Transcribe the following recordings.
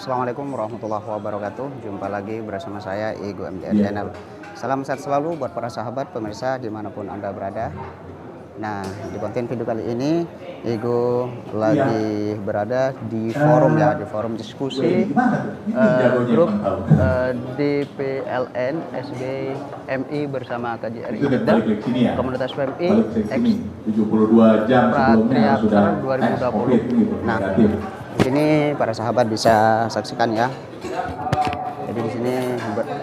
Assalamualaikum warahmatullahi wabarakatuh. Jumpa lagi bersama saya Ego MDR Channel. Salam sehat selalu buat para sahabat pemirsa dimanapun Anda berada. Nah, di konten video kali ini Ego lagi berada di forum ya, di forum diskusi grup DPLN SBMI bersama KJRI Jeddah, Komunitas PMI X 72 jam sebelumnya sudah 2020. Nah, di sini para sahabat bisa saksikan ya. Jadi di sini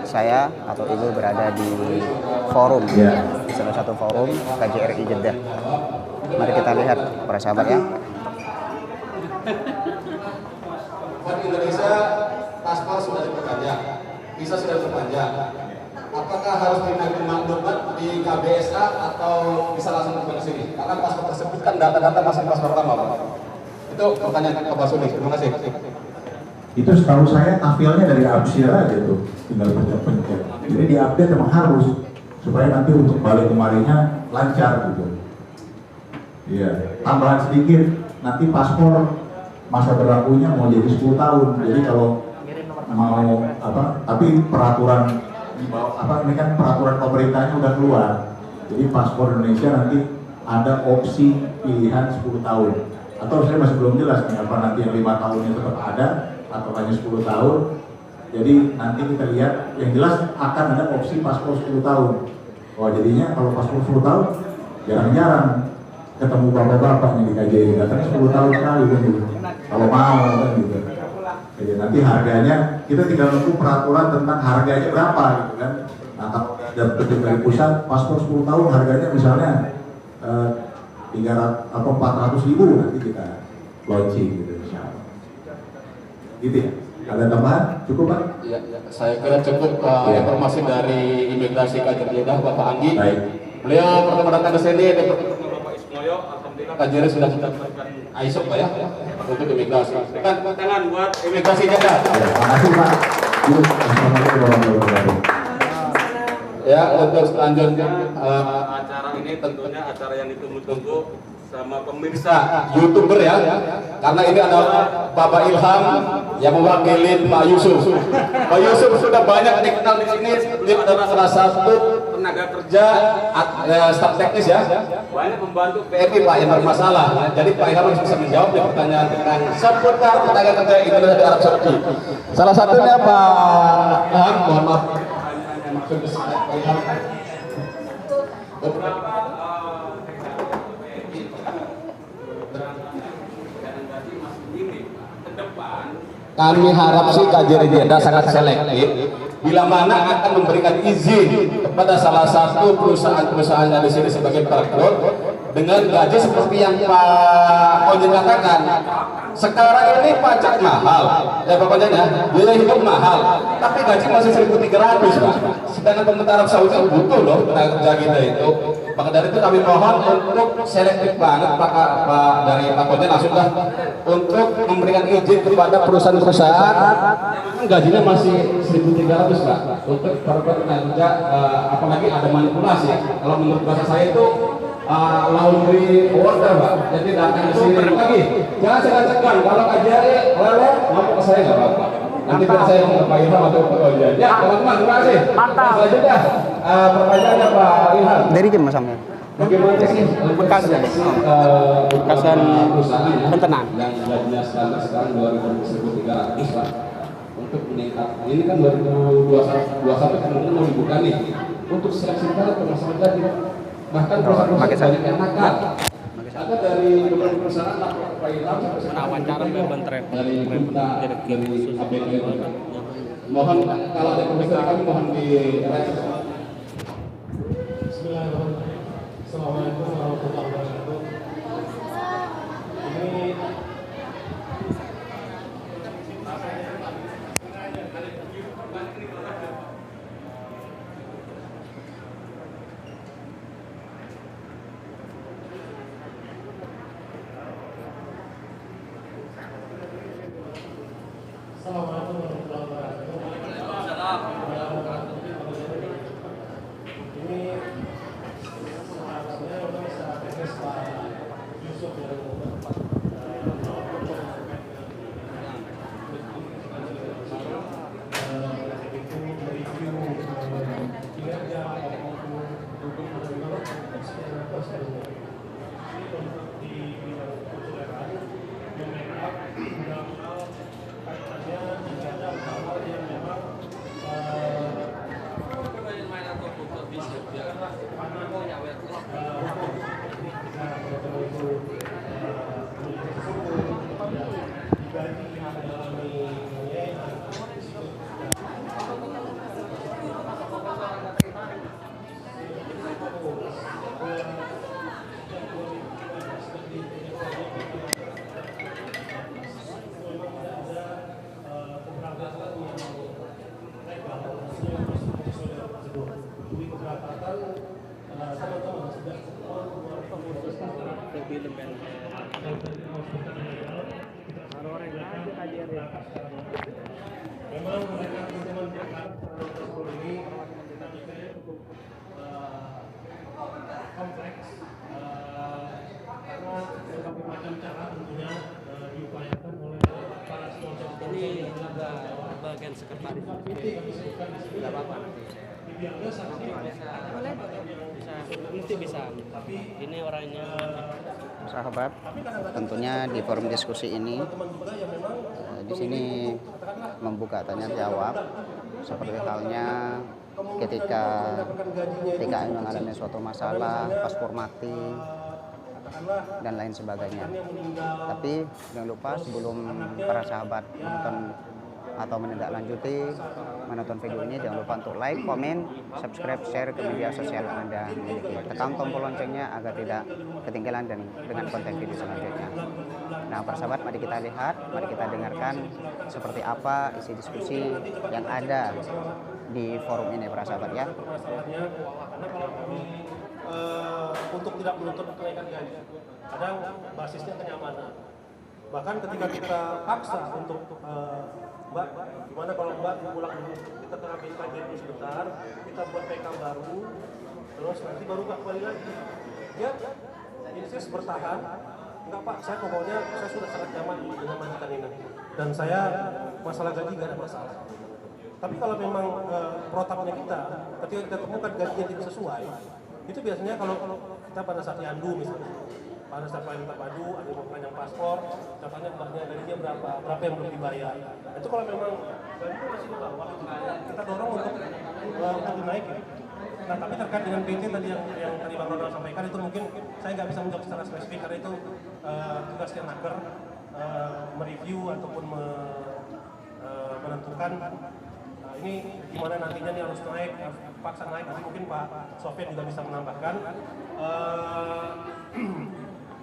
saya atau Ibu berada di forum, di salah satu forum KJRI Jeddah. Mari kita lihat para sahabat ya. Indonesia paspor sudah diperpanjang, visa sudah diperpanjang. Apakah harus dimaklumat di KBSA atau bisa langsung ke sini? Karena paspor tersebut kan data-data masih paspor lama, Pak. Itu pertanyaan ke Pak Suli. Terima kasih. Itu setahu saya tafilnya dari Absir aja tuh, tinggal pencet-pencet. Jadi diupdate memang harus supaya nanti untuk balik kemarinya lancar gitu. Iya, tambahan sedikit, nanti paspor masa berlakunya mau jadi 10 tahun. Jadi kalau mau tapi peraturan ini kan peraturan pemerintahnya udah keluar. Jadi paspor Indonesia nanti ada opsi pilihan 10 tahun. Atau saya masih belum jelas nih apa nanti yang 5 tahunnya tetap ada atau hanya 10 tahun. Jadi nanti kita lihat, yang jelas akan ada opsi paspor 10 tahun. Wah, jadinya kalau paspor 10 tahun jarang-jarang ketemu bapak-bapaknya di KJRI, datang 10 tahun sekali kan gitu. Kalau mau kan gitu. Jadi nanti harganya kita tinggal nunggu peraturan tentang harganya berapa gitu kan. Nah, kalau dari pusat paspor 10 tahun harganya misalnya 300 atau 400 ribu nanti kita launching gitu insyaallah. Gitu ya. Ada tambahan? Cukup Pak? Ya, saya kira cukup informasi dari imigrasi KJRI Jeddah Bapak Anggi. Baik. Beliau pertama datang ke sini dan Bapak Ismoyo, alhamdulillah KJRI sudah mendapatkan ISO Pak ya untuk imigrasi. Tekan tangan buat imigrasi Jeddah. Terima kasih Pak. Assalamualaikum warahmatullahi wabarakatuh. Ya, untuk selanjutnya acara ini tentunya acara yang ditunggu-tunggu sama pemirsa YouTuber ya. Karena ini adalah Bapak Ilham yang mewakili Pak Yusuf. Pak Yusuf sudah banyak dikenal di sini. Beliau adalah salah satu tenaga kerja staf teknis ya. Banyak membantu PMI Pak yang bermasalah. Jadi Pak Ilham bisa menjawab pertanyaan tentang seputar tenaga kerja Indonesia di Arab Saudi. Salah satunya Pak Ilham, mohon maaf. Kami harap sih KJRI Jeddah sangat selektif bila mana akan memberikan izin kepada salah satu perusahaan-perusahaan yang di sini sebagai partner dengan gaji seperti yang Pak Ojen katakan. Sekarang ini pajak mahal, ya Pak Ojen ya, biaya hidup mahal, tapi gaji masih 1.300 Pak. Sedangkan pemerintah Arab Saudi butuh loh tenaga kerja kita itu. Maka dari itu kami mohon untuk selektif banget Pak dari Pak Ojen langsung dah untuk memberikan izin kepada perusahaan-perusahaan yang gajinya masih 1.300 Pak untuk para tenaga kerja, apalagi ada manipulasi. Kalau menurut bahasa saya itu laundry order Pak, jadi datang ke sini lagi. Jangan segan-segan kalau KJRI lelet mampu ke saya nggak apa-apa. Nanti biar saya ngomong ke Pak Ilham atau Pak Ojen. Ya teman-teman, terima kasih. Mantap. Selanjutnya pertanyaannya Pak Ilham. Dari jam masamnya. Bagaimana sih bekasan perusahaan pentenan yang gajinya sekarang 2.300 Pak untuk meningkat. Ini kan 2021 kan mungkin mau dibuka nih untuk seleksi talent termasuk gaji. Bahkan perusahaan-perusahaan banyak yang nakal. Ada dari beberapa perusahaan Pak Ilham sampai sekarang dari kita dari ABK itu. Mohon kalau ada pemirsa kami mohon di Assalamualaikum warahmatullahi wabarakatuh. Ini Assalamualaikum warahmatullahi wabarakatuh. Ini sebentar gagal, kita memang mereka teman-teman berharap sekolah ini kita pikirnya cukup kompleks karena berbagai macam cara tentunya diupayakan oleh para sponsor-sponsor Ini yang ada bagian sekretaris. tidak apa-apa. Idealnya saksi Boleh, bisa. Nanti bisa. Ini orangnya. Sahabat, tentunya di forum diskusi ini di sini membuka tanya jawab seperti halnya ketika TKI mengalami suatu masalah, paspor mati dan lain sebagainya. Tapi jangan lupa sebelum para sahabat menonton atau menindaklanjuti menonton video ini, jangan lupa untuk like, komen, subscribe, share ke media sosial yang Anda miliki. Tekan tombol loncengnya agar tidak ketinggalan dengan konten video selanjutnya. Nah, para sahabat, mari kita lihat, mari kita dengarkan seperti apa isi diskusi yang ada di forum ini, para sahabat ya. Masalahnya karena kalau kami untuk tidak menuntut kenaikan gaji, kadang basisnya kenyamanan. Bahkan ketika kita paksa untuk Mbak, gimana kalau Mbak pulang dulu, kita terapin kajian dulu sebentar, kita buat PK baru, terus nanti baru kembali lagi. Ya, insist bertahan. Enggak Pak, saya pokoknya saya sudah sangat nyaman dengan majikan ini. Dan saya masalah gaji nggak ada masalah. Tapi kalau memang protapnya kita, ketika kita temukan gaji yang tidak sesuai, itu biasanya kalau kita pada saat yandu misalnya, pada saat minta padu, ada yang mau panjang paspor, katanya mbaknya gajinya berapa yang belum dibayar. Itu kalau memang gajinya masih di bawah, kita dorong untuk dinaikin. Nah, tapi terkait dengan PT tadi yang tadi Bang Ronald sampaikan, itu mungkin saya nggak bisa menjawab secara spesifik karena itu tugasnya Naker mereview ataupun menentukan ini gimana nantinya nih harus naik, paksa naik. Nanti mungkin Pak Sofian juga bisa menambahkan.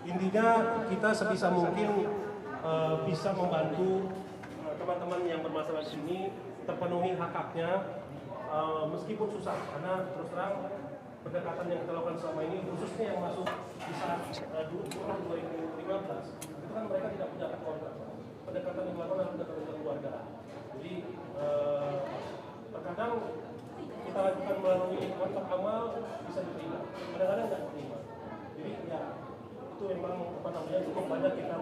Intinya kita sebisa mungkin bisa membantu teman-teman yang bermasalah di sini terpenuhi hak-haknya. Meskipun susah, karena terus terang pendekatan yang kita lakukan selama ini, khususnya yang masuk di saat 2015, itu kan mereka tidak punya hak kontrak. Pendekatan yang dilakukan adalah pendekatan keluarga. Jadi terkadang kita lakukan melalui kontrak amal bisa diterima, kadang-kadang nggak diterima. Jadi ya itu memang cukup banyak kita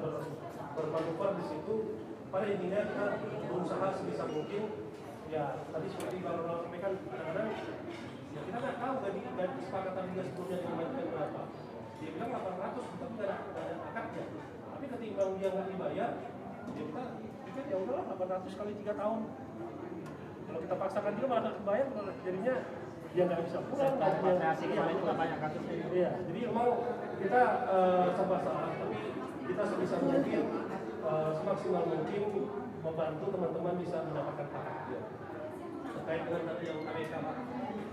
bermanuver di situ. Pada intinya kita berusaha sebisa mungkin. Ya, tadi seperti kalau sampaikan, kadang-kadang ya kita nggak tahu gaji kesepakatan dia sebelumnya dengan majikan berapa. Dia bilang 800, tapi nggak ada akadnya. Tapi ketimbang dia nggak dibayar, ya kita pikir ya udahlah 800 kali 3 tahun. Kalau kita paksakan dia malah nggak dibayar, jadinya dia nggak bisa pulang. Iya, jadi memang kita sabar-sabar, tapi kita sebisa mungkin semaksimal mungkin membantu teman-teman bisa mendapatkan hak-haknya. Terkait dengan tadi yang KPK,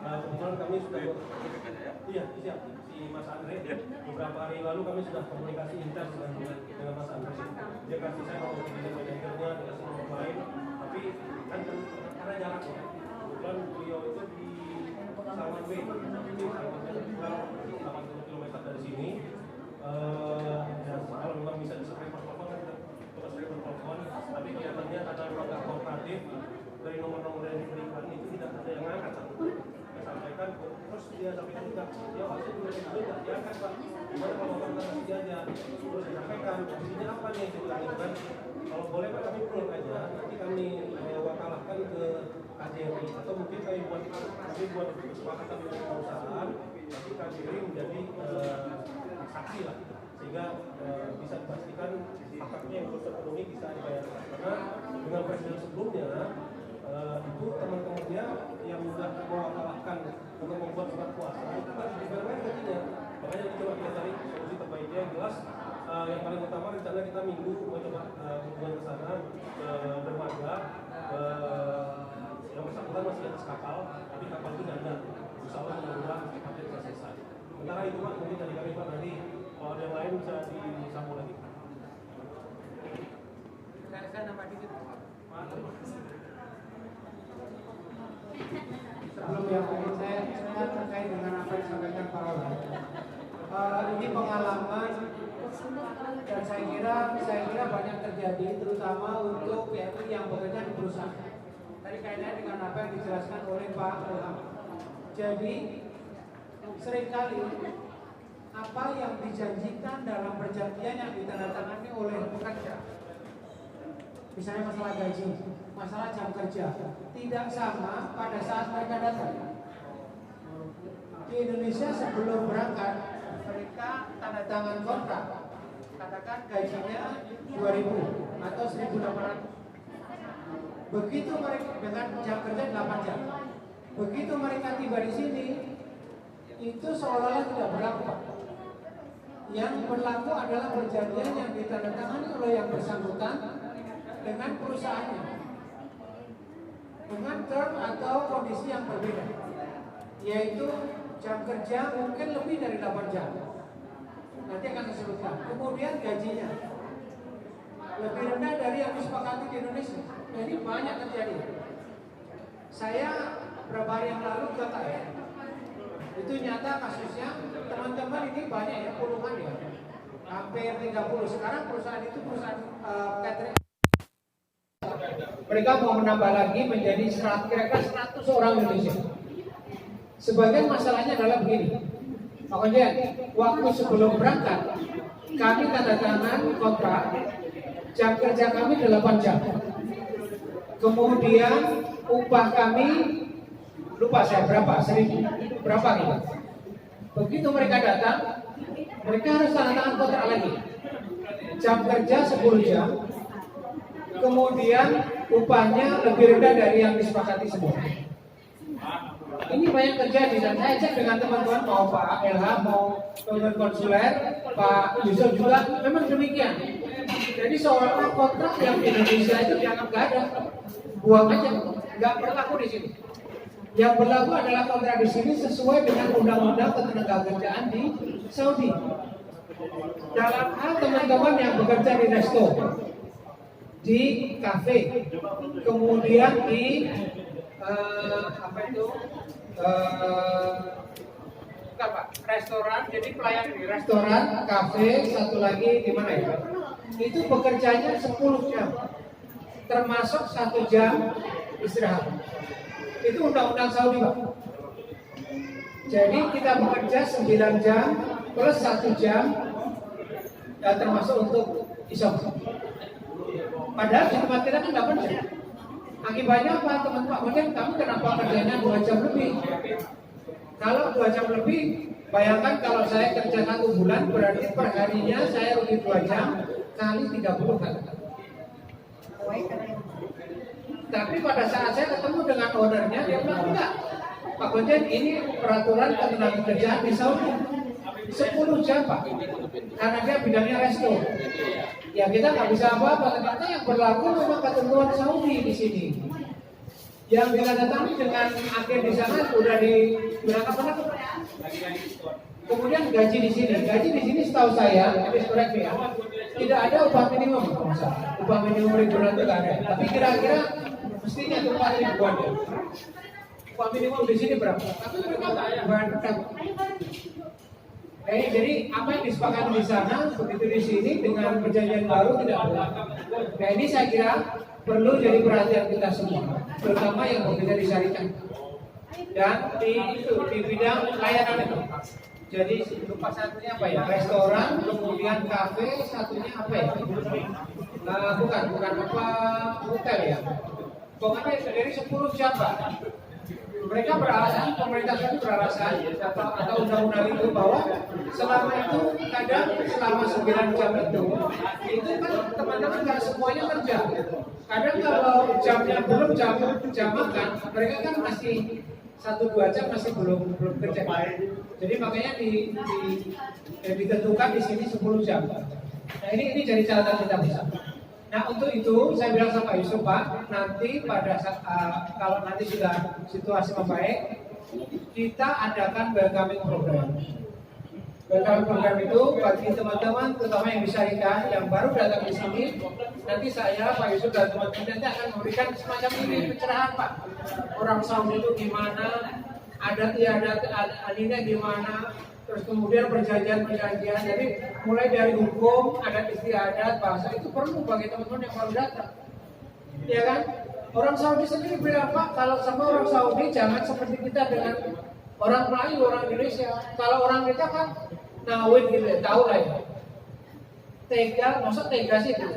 kebetulan kami sudah iya siap si Mas Andre. Beberapa hari lalu kami sudah komunikasi intens dengan Mas Andre. Dia kasih saya nomor rekening manajernya, dikasih nomor lain, tapi kan karena jarak ya. Kebetulan beliau itu di Salman Way, di Salman 80 km dari sini. Dan kalau memang bisa disampaikan pertemuan kan kita sering bertelepon, tapi kelihatannya ada lembaga kooperatif dari nomor-nomor yang diberikan itu tidak ada yang ngangkat satu. Saya sampaikan, terus dia sampaikan juga, dia pasti juga tidak diangkat Pak. Gimana kalau Bapak kasih aja, terus disampaikan, posisinya apa nih gitu kan? Kalau boleh Pak kami pulang aja, nanti kami wakalahkan ke KJRI atau mungkin kami buat kesepakatan dengan perusahaan, nanti KJRI menjadi saksi lah, sehingga bisa dipastikan hak-haknya yang belum terpenuhi bisa dibayarkan. Karena dengan presiden sebelumnya itu teman-temannya yang sudah mewakalahkan untuk membuat surat kuasa itu kan dibayarkan gajinya. Makanya coba kita cari solusi terbaiknya. Yang jelas yang paling utama rencana kita minggu mau coba hubungan ke sana ke dermaga. Yang bersangkutan masih atas kapal, tapi kapal itu nggak ada. Insya Allah mudah-mudahan cepatnya bisa selesai. Sementara itu Pak, mungkin dari kami Pak nanti kalau ada yang lain bisa disambung lagi. Saya nambah dikit. Sebelum yang lain, saya terkait dengan apa yang disampaikan Pak Raul. Ini pengalaman dan saya kira saya kira banyak terjadi, terutama untuk PMI yang bekerja di perusahaan. Tadi kaitannya dengan apa yang dijelaskan oleh Pak Ilham. Jadi seringkali apa yang dijanjikan dalam perjanjian yang ditandatangani oleh pekerja, misalnya masalah gaji, masalah jam kerja, tidak sama pada saat mereka datang. Di Indonesia sebelum berangkat, mereka tanda tangan kontrak, katakan gajinya 2.000 atau 1.800. Begitu mereka dengan jam kerja 8 jam, begitu mereka tiba di sini, itu seolah-olah tidak berlaku. Yang berlaku adalah perjanjian yang ditandatangani oleh yang bersangkutan dengan perusahaannya, dengan term atau kondisi yang berbeda, yaitu jam kerja mungkin lebih dari 8 jam. Nanti akan disebutkan. Kemudian gajinya lebih rendah dari yang disepakati di Indonesia. Jadi banyak terjadi. Saya beberapa hari yang lalu ke KL. Itu nyata kasusnya, teman-teman ini banyak ya, puluhan ya. Hampir 30. Sekarang perusahaan itu perusahaan catering. Mereka mau menambah lagi menjadi kira-kira 100 orang Indonesia. Sebagian masalahnya adalah begini. Makanya waktu sebelum berangkat kami tanda tangan kontrak, jam kerja kami 8 jam. Kemudian upah kami lupa saya berapa, 1.000 berapa gitu. Begitu mereka datang, mereka harus tanda tangan kontrak lagi. Jam kerja 10 jam. Kemudian upahnya lebih rendah dari yang disepakati semua. Ini banyak terjadi dan saya cek dengan teman-teman, mau Pak Ilham, mau teman konsuler, Pak Yusuf juga, memang demikian. Jadi seolah-olah kontrak yang di Indonesia itu dianggap nggak ada, buang aja, nggak berlaku di sini. Yang berlaku adalah kontrak di sini sesuai dengan undang-undang ketenagakerjaan di Saudi. Dalam hal teman-teman yang bekerja di resto, di kafe, kemudian di restoran, jadi pelayan di restoran, kafe, satu lagi di mana ya? Itu bekerjanya 10 jam, termasuk 1 jam istirahat. Itu undang-undang Saudi, Pak. Jadi kita bekerja 9 jam plus 1 jam, dan termasuk untuk isya. Padahal di tempat kita kan 8 jam. Akibatnya apa teman-teman? Kemudian kamu kenapa kerjanya 2 jam lebih? Kalau 2 jam lebih, bayangkan kalau saya kerja 1 bulan, berarti perharinya saya rugi 2 jam kali 30 kan. Tapi pada saat saya ketemu dengan ownernya, dia bilang enggak, Pak Konjen, ini peraturan ketenagakerjaan di Saudi 10 jam Pak, karena dia bidangnya resto. Ya kita nggak bisa apa-apa, ternyata yang berlaku memang ketentuan Saudi di sini. Yang ditandatangani dengan agen di sana sudah berangkat mana? Kemudian gaji di sini setahu saya, tidak ada upah minimum, upah minimum ribuan itu ada. Tapi kira-kira mestinya itu 4 ribuan ya. Upah minimum di sini berapa? Tapi mereka berangkat. Jadi apa yang disepakati di sana begitu di sini dengan perjanjian baru tidak ada. Nah ini saya kira perlu jadi perhatian kita semua, terutama yang bekerja di syarikat dan di bidang layanan itu. Jadi lupa satunya apa ya? Restoran, kemudian kafe, satunya apa ya? Bukan apa hotel ya. Pokoknya dari 10 jam Pak. Mereka beralasan, pemerintah itu beralasan atau undang-undang itu bahwa selama itu kadang selama 9 jam itu kan teman-teman nggak semuanya kerja. Kadang kalau jamnya belum jam makan, mereka kan masih 1-2 jam masih belum kerja. Jadi makanya ditentukan di sini 10 jam. Nah ini jadi catatan kita bersama. Nah untuk itu saya bilang sama Yusuf Pak, nanti pada saat kalau nanti sudah situasi membaik, kita adakan welcoming program. Welcoming program itu bagi teman-teman, terutama yang disyarikat, yang baru datang di sini, nanti saya Pak Yusuf dan teman-teman nanti akan memberikan semacam ini pencerahan Pak. Orang Saudi itu gimana, adat istiadat adinnya gimana, terus kemudian perjanjian-perjanjian. Jadi mulai dari hukum, adat istiadat, bahasa itu perlu bagi teman-teman yang baru datang. Ya kan? Orang Saudi sendiri bilang, Pak, kalau sama orang Saudi jangan seperti kita dengan orang Melayu, orang Indonesia. Kalau orang kita kan nawin gitu ya, tahu lah ya. Tega, maksud tega sih gitu.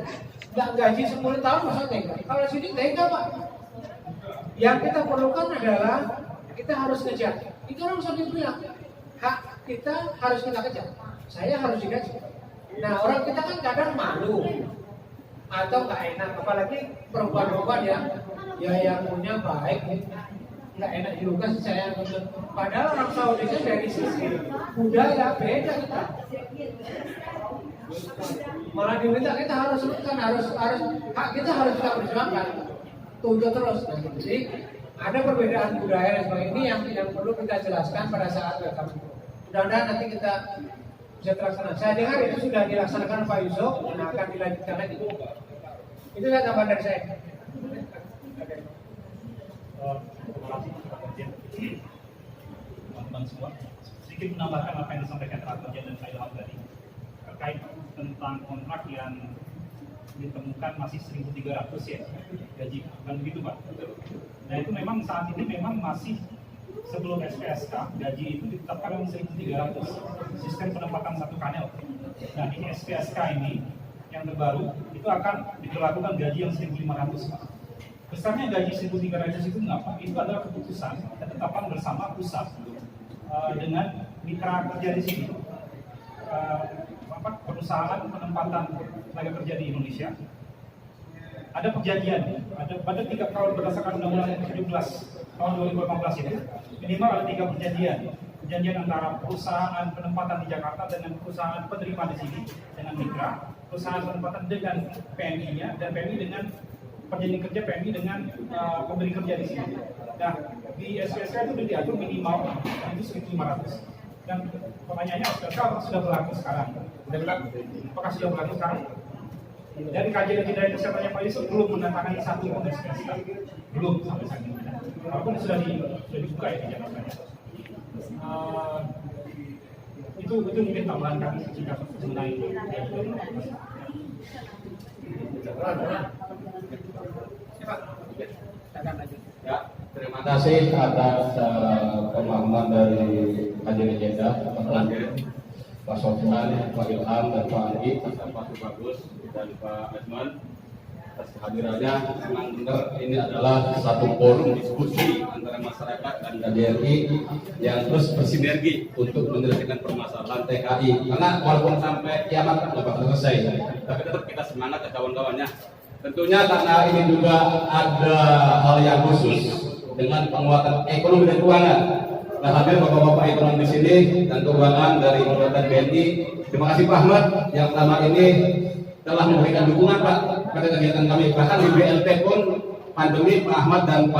Nggak gaji 10 tahun maksud tega. Kalau sini tega, Pak. Yang kita perlukan adalah kita harus kejar. Itu orang Saudi bilang, hak kita harus kita kejar. Saya harus digaji. Nah, orang kita kan kadang malu atau nggak enak, apalagi perempuan-perempuan yang punya baik, nggak enak juga sih saya. Padahal orang Saudi itu dari sisi budaya beda kita. Malah diminta kita harus hak kita harus kita perjuangkan, tuntut terus. Nah, jadi ada perbedaan budaya dan sebagainya ini yang perlu kita jelaskan pada saat welcome. Mudah-mudahan nanti kita bisa terlaksana. Saya dengar itu sudah dilaksanakan Pak Yusuf dan akan dilanjutkan lagi. Itu saya tambahan dari saya. Teman-teman semua, sedikit menambahkan apa yang disampaikan Pak Dirjen dan Pak Ilham tadi terkait tentang kontrak yang ditemukan masih 1.300 ya gaji, kan begitu Pak? Nah itu memang saat ini memang masih sebelum SPSK gaji itu ditetapkan dengan 1.300 sistem penempatan satu kanal. Nah di SPSK ini yang terbaru itu akan diberlakukan gaji yang 1.500 Pak. Besarnya gaji 1.300 itu mengapa? Itu adalah keputusan ketetapan bersama pusat dengan mitra kerja di sini. Perusahaan penempatan tenaga kerja di Indonesia ada perjanjian, pada 3 tahun berdasarkan Undang-Undang 17 tahun 2018 itu minimal ada 3 perjanjian antara perusahaan penempatan di Jakarta dengan perusahaan penerima di sini dengan mitra, perusahaan penempatan dengan PMI-nya dan PMI dengan perjanjian kerja PMI dengan pemberi kerja di sini. Nah di SPSK itu sudah diatur minimal itu 1.500. Dan pertanyaannya apakah sudah berlaku sekarang? Apakah sudah berlaku sekarang? Dari kajian kita itu saya tanya Pak Yusuf belum mendatangani satu pun SPSK, belum sampai saat ini. Walaupun sudah dibuka ya di Jakarta. Itu mungkin tambahan kami jika mengenai itu. Ya, terima kasih atas pemahaman dari Kajian Agenda Pak Sofyan, Pak Ilham, dan Pak Andi, Pak Bagus, dan Pak Asman atas kehadirannya. Memang benar ini adalah satu forum diskusi antara masyarakat dan KJRI yang terus bersinergi untuk menyelesaikan permasalahan TKI. Karena walaupun sampai kiamat tak dapat selesai, tapi tetap kita semangat ke kawan-kawannya. Tentunya karena ini juga ada hal yang khusus dengan penguatan ekonomi dan keuangan. Nah, hadir bapak-bapak ekonomi di sini dan keuangan dari Kementerian BNI. Terima kasih Pak Ahmad yang selama ini telah memberikan dukungan Pak pada kegiatan kami. Bahkan di BLT pun pandemi Pak Ahmad dan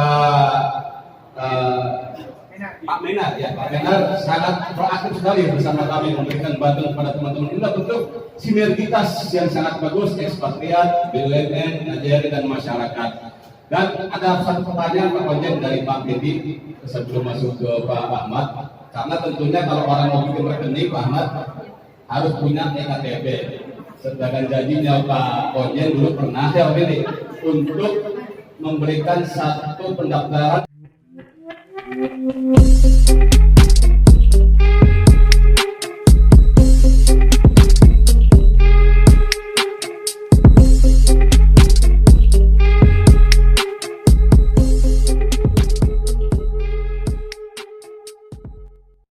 Pak Menar ya, Pak Menar sangat proaktif sekali bersama kami memberikan bantuan kepada teman-teman. Ini bentuk sinergitas yang sangat bagus ekspatriat, BUMN, KJRI dan masyarakat. Dan ada satu pertanyaan Pak Konjen dari Pak Bedi sebelum masuk ke Pak Ahmad. Karena tentunya kalau orang mau bikin rekening Pak Ahmad harus punya EKTP. Sedangkan janjinya Pak Konjen dulu pernah ya Bedi untuk memberikan satu pendaftaran